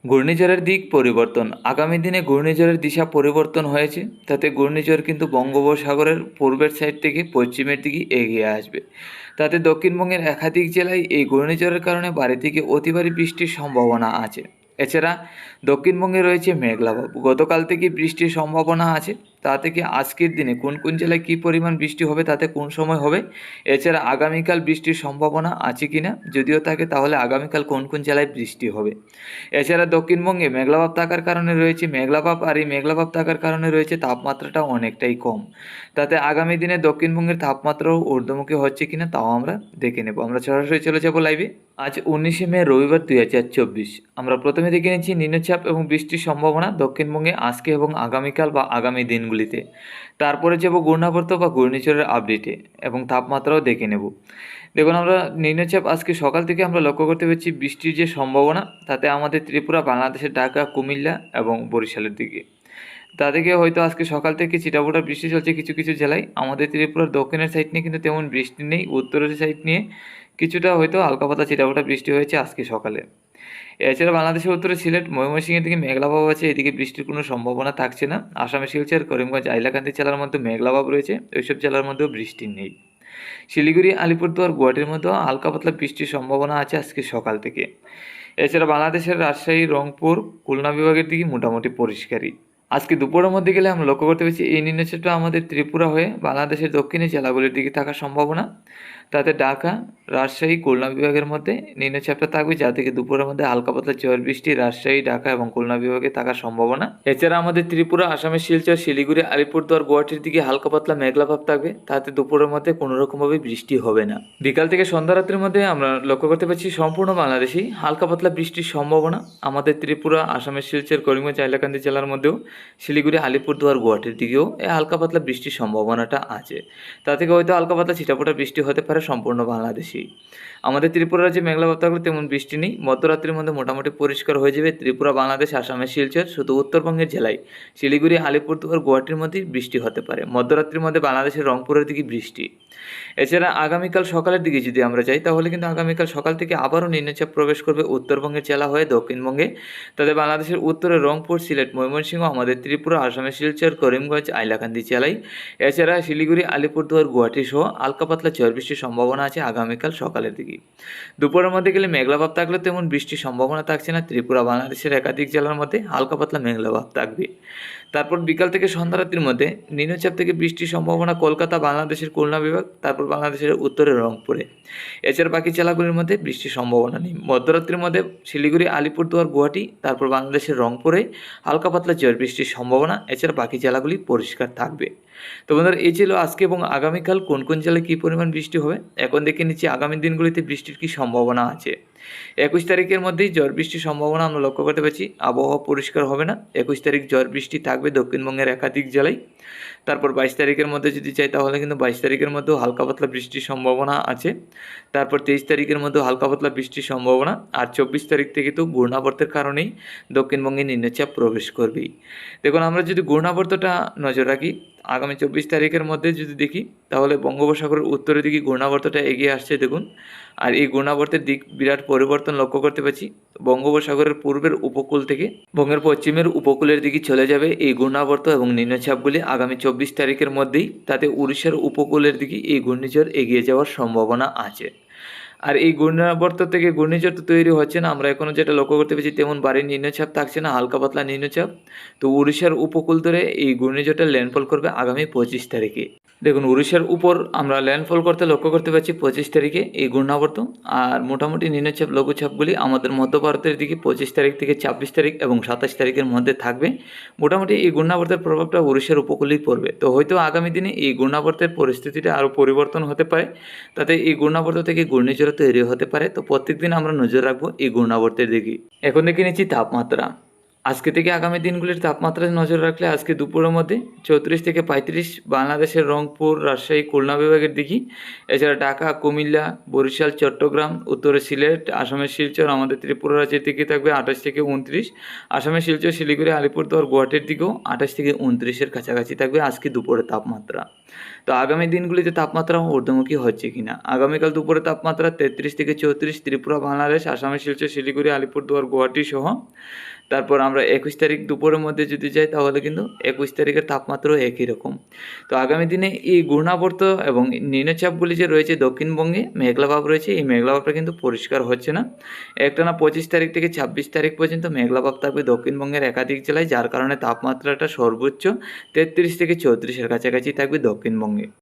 ঘূর্ণিঝড়ের দিক পরিবর্তন। আগামী দিনে ঘূর্ণিঝড়ের দিশা পরিবর্তন হয়েছে, তাতে ঘূর্ণিঝড় কিন্তু বঙ্গোপসাগরের পূর্বের সাইড থেকে পশ্চিমের দিকে এগিয়ে আসবে। তাতে দক্ষিণবঙ্গের একাধিক জেলায় এই ঘূর্ণিঝড়ের কারণে ভারী থেকে অতি ভারী বৃষ্টির সম্ভাবনা আছে। এছাড়া দক্ষিণবঙ্গে রয়েছে মেঘলাভাব। গতকাল থেকে বৃষ্টির সম্ভাবনা আছে, তা থেকে আজকের দিনে কোন কোন জেলায় কী পরিমাণ বৃষ্টি হবে, তাতে কোন সময় হবে, এছাড়া আগামীকাল বৃষ্টির সম্ভাবনা আছে কি না, যদিও থাকে তাহলে আগামীকাল কোন কোন জেলায় বৃষ্টি হবে। এছাড়া দক্ষিণবঙ্গে মেঘলাভাব থাকার কারণে রয়েছে মেঘলাভাব, আর এই মেঘলাভাব থাকার কারণে রয়েছে তাপমাত্রাটা অনেকটাই কম। তাতে আগামী দিনে দক্ষিণবঙ্গের তাপমাত্রাও ঊর্ধ্বমুখী হচ্ছে কিনা তাও আমরা দেখে নেব। আমরা সরাসরি চলে যাব লাইভে। আজ 19শে মে রবিবার 2024। আমরা প্রথমে দেখে নিচ্ছি নিম্নচাপ এবং বৃষ্টির সম্ভাবনা দক্ষিণবঙ্গে আজকে এবং আগামীকাল বা আগামী দিনগুলিতে। তারপরে যাব ঘূর্ণাবর্ত বা ঘূর্ণিঝড়ের আপডেটে এবং তাপমাত্রাও দেখে নেব। দেখুন, আমরা নিম্নচাপ আজকে সকাল থেকে আমরা লক্ষ্য করতে পারছি বৃষ্টির যে সম্ভাবনা, তাতে আমাদের ত্রিপুরা, বাংলাদেশের ঢাকা, কুমিল্লা এবং বরিশালের দিকে। তা থেকে হয়তো আজকে সকাল থেকে ছিটাফোঁটা বৃষ্টি চলছে কিছু কিছু জেলায়। আমাদের ত্রিপুরার দক্ষিণের সাইড নিয়ে কিন্তু তেমন বৃষ্টি নেই, উত্তরের সাইড নিয়ে কিছুটা হয়তো হালকা পাতলা ছিটাফোঁটা বৃষ্টি হয়েছে আজকে সকালে। এছাড়া বাংলাদেশের উত্তরে সিলেট, ময়মনসিংহের দিকে মেঘলাভাব আছে, এদিকে বৃষ্টির কোনো সম্ভাবনা থাকছে না। আসামে শিলচর, করিমগঞ্জ, হাইলাকান্দি জেলার মধ্যে মেঘলাভাব রয়েছে, ওইসব জেলার মধ্যেও বৃষ্টি নেই। শিলিগুড়ি, আলিপুরদুয়ার, গুয়াহাটির মধ্যেও হালকা পাতলা বৃষ্টির সম্ভাবনা আছে আজকে সকাল থেকে। এছাড়া বাংলাদেশের রাজশাহী, রংপুর, খুলনা বিভাগের দিকে মোটামুটি পরিষ্কারই। আজকে দুপুরের মধ্যে গেলে আমরা লক্ষ্য করতে পারছি এই নিম্নচাপটা আমাদের ত্রিপুরা হয়ে বাংলাদেশের দক্ষিণে জেলাগুলির দিকে থাকার সম্ভাবনা। তাতে ঢাকা, রাজশাহী, খুলনা বিভাগের মধ্যে নিম্নচাপটা থাকবে, যা থেকে দুপুরের মধ্যে হালকা পাতলা ঝড় বৃষ্টি রাজশাহী, ঢাকা এবং খুলনা বিভাগে থাকার সম্ভাবনা। এছাড়া আমাদের ত্রিপুরা, আসামের শিলচর, শিলিগুড়ি, আলিপুরদুয়ার, গুয়াহাটির দিকে হালকা পাতলা মেঘলাভাব থাকবে, তাতে দুপুরের মধ্যে কোনো রকমভাবে বৃষ্টি হবে না। বিকাল থেকে সন্ধ্যা রাত্রির মধ্যে আমরা লক্ষ্য করতে পারছি সম্পূর্ণ বাংলাদেশেই হালকা পাতলা বৃষ্টির সম্ভাবনা। আমাদের ত্রিপুরা, আসামের শিলচর, করিমগঞ্জ, হাইলাকান্দি জেলার মধ্যেও, শিলিগুড়ি, আলিপুরদুয়ার, গুয়াহাটির দিকেও এই হালকা পাতলা বৃষ্টির সম্ভাবনাটা আছে। তা থেকে হয়তো হালকা পাতলা ছিটাফোঁটা বৃষ্টি হতে পারে সম্পূর্ণ বাংলাদেশেই। আমাদের ত্রিপুরা রাজ্যে মেঘলাভাব থাকলে তেমন বৃষ্টি নেই, মধ্যরাত্রির মধ্যে মোটামুটি পরিষ্কার হয়ে যাবে ত্রিপুরা, বাংলাদেশ, আসামের শিলচর। শুধু উত্তরবঙ্গের জেলায় শিলিগুড়ি, আলিপুরদুয়ার, গুয়াহাটির মধ্যেই বৃষ্টি হতে পারে। মধ্যরাত্রির মধ্যে বাংলাদেশের রংপুরের দিকে বৃষ্টি। এছাড়া আগামীকাল সকালের দিকে যদি আমরা যাই, তাহলে কিন্তু আগামীকাল সকাল থেকে আবারও নিম্নচাপ প্রবেশ করবে উত্তরবঙ্গের জেলা হয়ে দক্ষিণবঙ্গে। তাতে বাংলাদেশের উত্তরে রংপুর, সিলেট, ময়মনসিংহ, আমাদের ত্রিপুরা, আসামের শিলচর, করিমগঞ্জ, হাইলাকান্দি জেলায়। এছাড়া শিলিগুড়ি, আলিপুরদুয়ার, গুয়াহাটি সহ হালকা পাতলা ঝড় বৃষ্টির সম্ভাবনা আছে আগামীকাল সকালের দিকে। দুপুরের মধ্যে গেলে মেঘলাভাব থাকলেও তেমন বৃষ্টির সম্ভাবনা থাকছে না। ত্রিপুরা, বাংলাদেশের একাধিক জেলার মধ্যে হালকা পাতলা মেঘলাভাব থাকবে। তারপর বিকাল থেকে সন্ধ্যা রাত্রির মধ্যে নিম্নচাপ থেকে বৃষ্টির সম্ভাবনা কলকাতা, বাংলাদেশের খুলনা বিভাগ, তারপর বাংলাদেশের উত্তরে রংপুরে। এছাড়া বাকি জেলাগুলির মধ্যে বৃষ্টির সম্ভাবনা নেই। মধ্যরাত্রির মধ্যে শিলিগুড়ি, আলিপুরদুয়ার, গুয়াহাটি, তারপর বাংলাদেশের রংপুরে হালকা পাতলা ঝড় বৃষ্টির সম্ভাবনা। এছাড়া বাকি জেলাগুলি পরিষ্কার থাকবে। তো বন্ধুরা, এই ছিল আজকে এবং আগামীকাল কোন কোন জেলায় কী পরিমাণ বৃষ্টি হবে। এখন দেখে নিচ্ছি আগামী দিনগুলিতে বৃষ্টির কী সম্ভাবনা আছে। 21 তারিখের মধ্যেই ঝড় বৃষ্টির সম্ভাবনা আমরা লক্ষ্য করতে পারছি। আবহাওয়া পরিষ্কার হবে না। 21 তারিখ ঝড় বৃষ্টি থাকবে দক্ষিণবঙ্গের একাধিক জেলায়। তারপর 22 তারিখের মধ্যে যদি চাই, তাহলে কিন্তু 22 তারিখের মধ্যেও হালকা পাতলা বৃষ্টির সম্ভাবনা আছে। তারপর 23 তারিখের মধ্যেও হালকা পাতলা বৃষ্টির সম্ভাবনা। আর 24 তারিখ থেকে তো ঘূর্ণাবর্তের কারণেই দক্ষিণবঙ্গে নিম্নচাপ প্রবেশ করবেই। দেখুন, আমরা যদি ঘূর্ণাবর্তটা নজর রাখি, আগামী 24 তারিখের মধ্যে যদি দেখি, তাহলে বঙ্গোপসাগরের উত্তরের দিকে ঘূর্ণাবর্তটা এগিয়ে আসছে দেখুন। আর এই ঘূর্ণাবর্তের দিক বিরাট পরিবর্তন লক্ষ্য করতে পারছি। বঙ্গোপসাগরের পূর্বের উপকূল থেকে বঙ্গের পশ্চিমের উপকূলের দিকে চলে যাবে এই ঘূর্ণাবর্ত এবং নিম্নচাপগুলি আগামী 24 তারিখের মধ্যেই। তাতে উড়িষ্যার উপকূলের দিকে এই ঘূর্ণিঝড় এগিয়ে যাওয়ার সম্ভাবনা আছে। আর এই ঘূর্ণাবর্ত থেকে ঘূর্ণিঝড় তো তৈরি হচ্ছে না, আমরা এখনও যেটা লক্ষ্য করতে পারছি তেমন ভারী নিম্নচাপ থাকছে না, হালকা পাতলা নিম্নচাপ। তো উড়িষ্যার উপকূল ধরে এই ঘূর্ণিঝড়টা ল্যান্ডফল করবে আগামী 25 তারিখে। দেখুন, উড়িষ্যার উপর আমরা ল্যান্ডফল করতে লক্ষ্য করতে পারছি 25 তারিখে এই ঘূর্ণাবর্ত। আর মোটামুটি নিম্নচাপ লঘুচাপগুলি আমাদের মধ্য ভারতের দিকে 25 তারিখ থেকে 26 তারিখ এবং 27 তারিখের মধ্যে থাকবে। মোটামুটি এই ঘূর্ণাবর্তের প্রভাবটা উড়িষ্যার উপকূলেই পড়বে। তো হয়তো আগামী দিনে এই ঘূর্ণাবর্তের পরিস্থিতিটা আরও পরিবর্তন হতে পারে। তাতে এই ঘূর্ণাবর্ত থেকে ঘূর্ণিঝড় তৈরি হতে পারে। তো প্রত্যেকদিন আমরা নজর রাখবো এই ঘূর্ণাবর্তের দিকে। এখন দেখে নিচ্ছি তাপমাত্রা। আজকে থেকে আগামী দিনগুলির তাপমাত্রায় নজর রাখলে আজকে দুপুরের মধ্যে 34 থেকে 35 বাংলাদেশের রংপুর, রাজশাহী, খুলনা বিভাগের দিকে। এছাড়া ঢাকা, কুমিল্লা, বরিশাল, চট্টগ্রাম, উত্তরে সিলেট, আসামের শিলচর, আমাদের ত্রিপুরা রাজ্যের দিকে থাকবে 28 থেকে 29। আসামের শিলচর, শিলিগুড়ি, আলিপুরদুয়ার, গুয়াহাটির দিকেও 28 থেকে 29-এর কাছাকাছি থাকবে আজকে দুপুরের তাপমাত্রা। তো আগামী দিনগুলিতে তাপমাত্রা ঊর্ধ্বমুখী হচ্ছে কিনা। আগামীকাল দুপুরে তাপমাত্রা 33 থেকে 34 ত্রিপুরা, বাংলাদেশ, আসামের শিলচর, শিলিগুড়ি, আলিপুরদুয়ার, গুয়াহাটি সহ। তারপর আমরা 21 তারিখ দুপুরের মধ্যে যদি যাই তাহলে কিন্তু 21 তারিখের তাপমাত্রাও একই রকম। তো আগামী দিনে এই ঘূর্ণাবর্ত এবং নিম্নচাপগুলি যে রয়েছে দক্ষিণবঙ্গে মেঘলা ভাব রয়েছে, এই মেঘলা ভাবটা কিন্তু পরিষ্কার হচ্ছে না। একটানা 25 তারিখ থেকে 26 তারিখ পর্যন্ত মেঘলা ভাব থাকবে দক্ষিণবঙ্গের একাধিক জেলায়, যার কারণে তাপমাত্রাটা সর্বোচ্চ 33 থেকে 34 এর কাছাকাছি থাকবে দক্ষিণবঙ্গে।